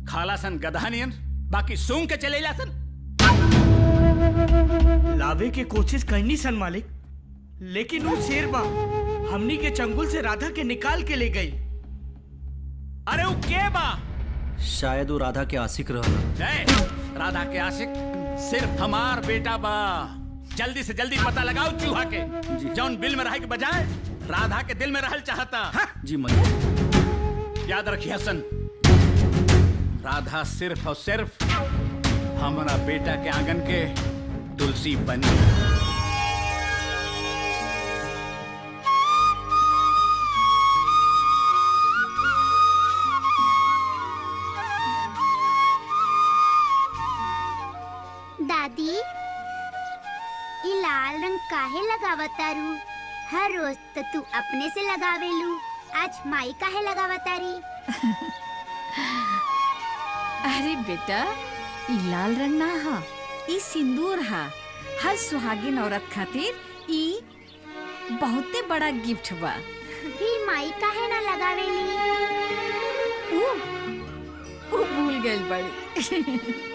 खालासन गधानियन बाकी सूंघ के चलेला सन। लावे के कोशिश करनी सन मालिक, लेकिन वो शेर बा हमनी के चंगुल से राधा के निकाल के ले गई। अरे वो के बा? शायद वो राधा के आशिक रहला। राधा के आशिक सिर्फ हमार बेटा बा। जल्दी से जल्दी पता लगाओ चूहा के जौन बिल में रहे के बजाय राधा के दिल में रहल चाहता। हाँ? जी मैया। याद रखिए हसन, राधा सिर्फ और सिर्फ हमारा बेटा के आंगन के तुलसी बनी। दादी, ये लाल रंग काहे लगावतारू? हर रोज तो तू अपने से लगावेलू, आज माई काहे लगावतारी? अरे बेटा, ई लाल रंग ना हा, ई सिंदूर हा। हर सुहागिन औरत खातिर ई बहुते बड़ा गिफ्ट बा। फिर माई काहे ना लगावेली? वो भूल गई बड़ी।